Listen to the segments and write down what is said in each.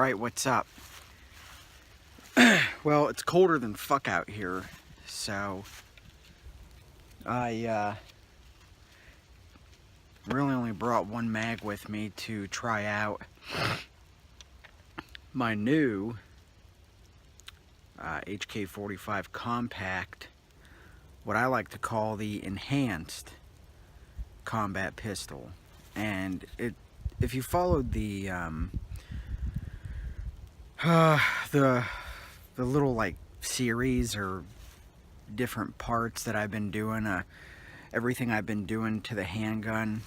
Alright, what's up? Well, it's colder than fuck out here, so I really only brought one mag with me to try out my new hk45 compact, what I like to call the enhanced combat pistol. And if you followed the little like series or different parts that I've been doing, everything I've been doing to the handgun,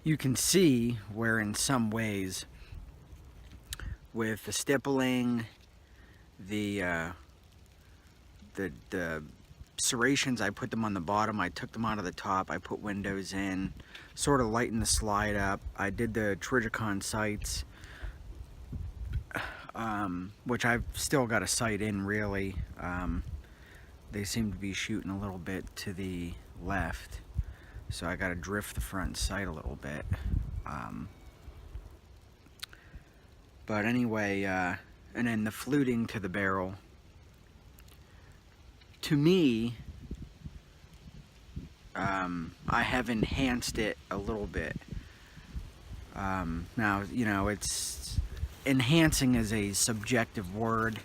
you can see where in some ways with the stippling, the serrations, I put them on the bottom, I took them out of the top, I put windows in, sort of lightened the slide up. I did the Trijicon sights, which I've still got a sight in really. They seem to be shooting a little bit to the left, so I got to drift the front sight a little bit. But anyway, and then the fluting to the barrel. To me, I have enhanced it a little bit. Now, you know, it's enhancing is a subjective word.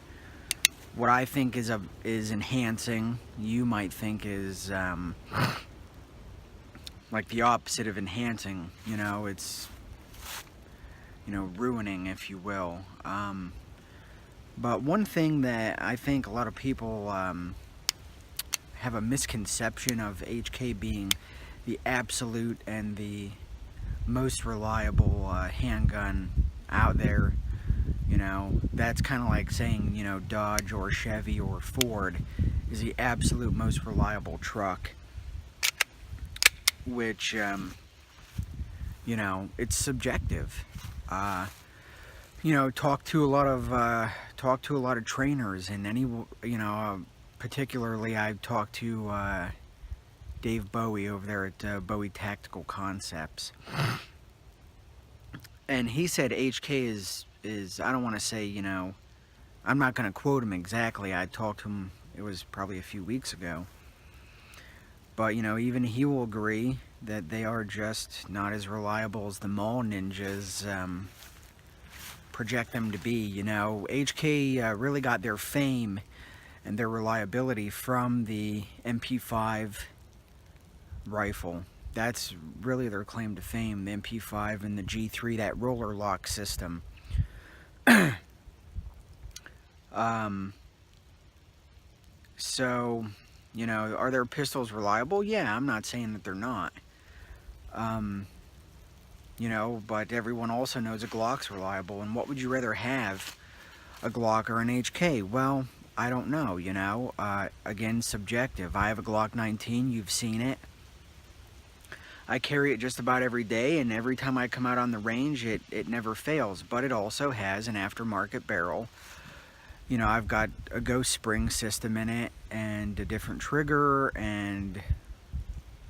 What I think is enhancing, you might think is like the opposite of enhancing. You know, it's, you know, ruining, if you will. But one thing that I think a lot of people have a misconception of HK being the absolute and the most reliable handgun out there. You know, that's kind of like saying, you know, Dodge or Chevy or Ford is the absolute most reliable truck, which, you know, it's subjective. You know, talk to a lot of trainers, and any, you know, particularly I've talked to Dave Bowie over there at Bowie Tactical Concepts, and he said HK is I don't want to say, you know, I'm not going to quote him exactly. I talked to him, it was probably a few weeks ago, but you know, even he will agree that they are just not as reliable as the mall ninjas project them to be. You know, HK really got their fame and their reliability from the MP5 rifle. That's really their claim to fame, the MP5 and the G3, that roller lock system. So, you know, are their pistols reliable? Yeah, I'm not saying that they're not. You know, but everyone also knows a Glock's reliable, and what would you rather have, a Glock or an HK? Well, I don't know, you know, again, subjective. I have a Glock 19, you've seen it. I carry it just about every day, and every time I come out on the range, it never fails, but it also has an aftermarket barrel. You know, I've got a ghost spring system in it, and a different trigger, and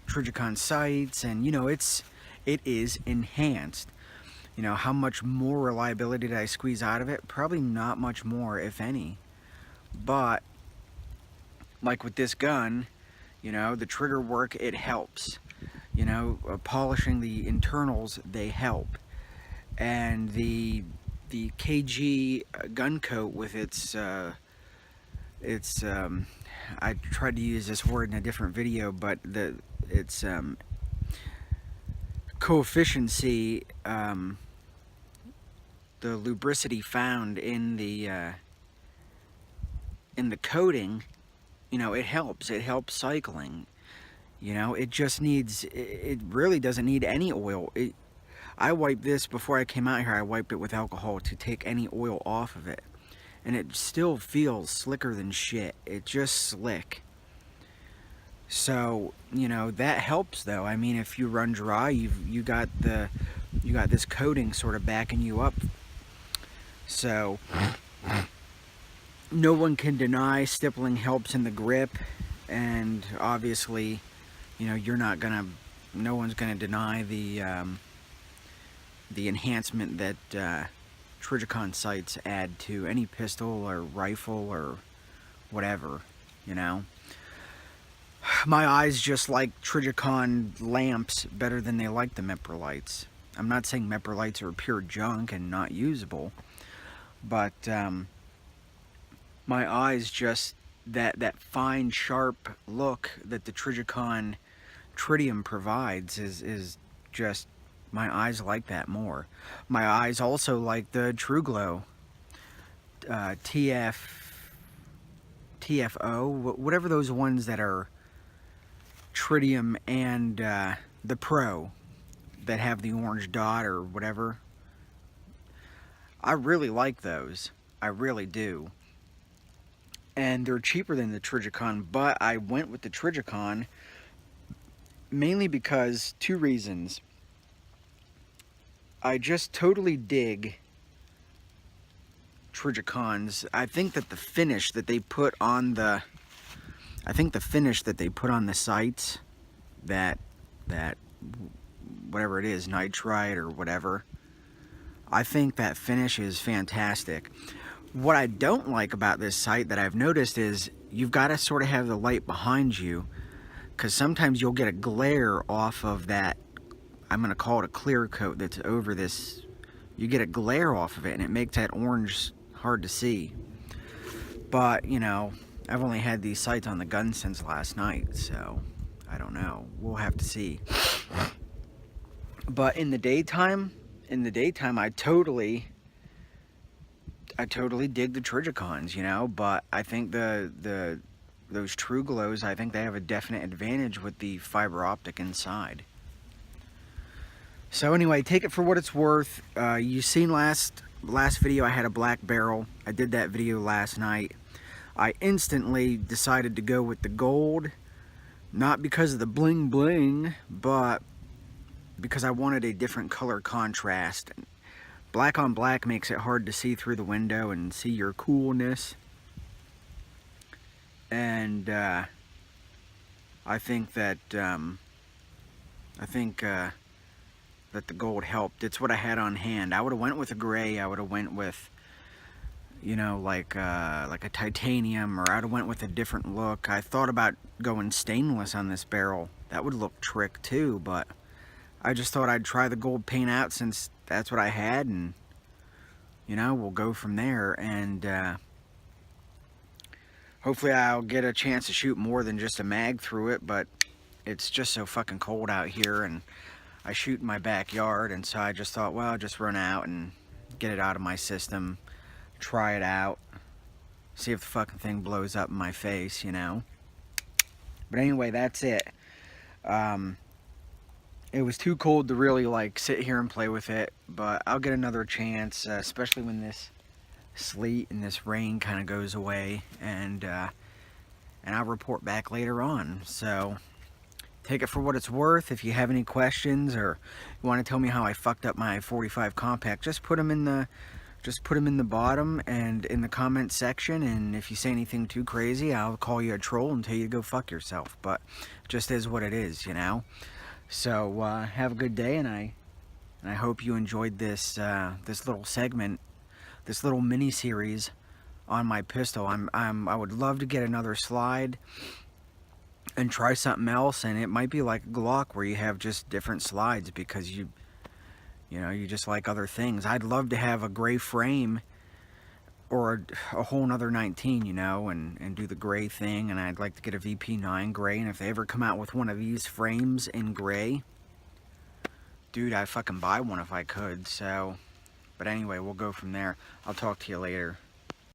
Trijicon sights, and you know, it is enhanced. You know, how much more reliability did I squeeze out of it? Probably not much more, if any. But like with this gun, you know, the trigger work, it helps. You know, polishing the internals, they help. And the KG gun coat with its I tried to use this word in a different video, but its coefficiency, the lubricity found in the coating, you know, it helps cycling. You know, it just needs, it really doesn't need any oil. I wiped this before I came out here, I wiped it with alcohol to take any oil off of it, and it still feels slicker than shit. It's just slick. So, you know, that helps though. I mean, if you run dry, you got this coating sort of backing you up. So no one can deny stippling helps in the grip, and obviously, you know, no one's gonna deny the enhancement that Trijicon sights add to any pistol or rifle or whatever, you know. My eyes just like Trijicon lamps better than they like the Mepper lights. I'm not saying Mepper lights are pure junk and not usable, but my eyes just, that fine, sharp look that the Trijicon tritium provides is just, my eyes like that more. My eyes also like the True Glow TFO, whatever those ones that are tritium and the Pro that have the orange dot or whatever. I really like those. I really do. And they're cheaper than the Trijicon, but I went with the Trijicon mainly because two reasons. I just totally dig Trijicons. I think that the finish that they put on the sights, that whatever it is, nitride or whatever, I think that finish is fantastic. What I don't like about this sight that I've noticed is you've got to sort of have the light behind you, because sometimes you'll get a glare off of that, I'm going to call it a clear coat that's over this. You get a glare off of it and it makes that orange hard to see. But, you know, I've only had these sights on the gun since last night, so I don't know. We'll have to see. But in the daytime, I totally dig the Trijicons, you know, but I think those True Glows, I think they have a definite advantage with the fiber optic inside. So anyway, take it for what it's worth. You seen last video I had a black barrel. I did that video last night. I instantly decided to go with the gold, not because of the bling bling, but because I wanted a different color contrast. Black on black makes it hard to see through the window and see your coolness. And I think that that the gold helped. It's what I had on hand. I would have went with a gray. I would have went with, you know, like a titanium, or I'd have went with a different look. I thought about going stainless on this barrel. That would look trick too, but I just thought I'd try the gold paint out since that's what I had, and you know, we'll go from there. And hopefully I'll get a chance to shoot more than just a mag through it, but it's just so fucking cold out here, and I shoot in my backyard, and so I just thought, well, I'll just run out and get it out of my system, try it out, see if the fucking thing blows up in my face, you know. But anyway, that's it. It was too cold to really like sit here and play with it, but I'll get another chance, especially when this sleet and this rain kind of goes away, and I'll report back later on. So take it for what it's worth. If you have any questions or you want to tell me how I fucked up my 45 compact, just put them in the bottom and in the comment section, and if you say anything too crazy, I'll call you a troll and tell you to go fuck yourself. But just is what it is, you know. So have a good day, and I hope you enjoyed this this little segment, this little mini series on my pistol. I would love to get another slide and try something else, and it might be like a Glock where you have just different slides because you know, you just like other things. I'd love to have a gray frame or a whole nother 19, you know, and do the gray thing, and I'd like to get a VP9 gray, and if they ever come out with one of these frames in gray, dude, I'd fucking buy one if I could. So, but anyway, we'll go from there. I'll talk to you later.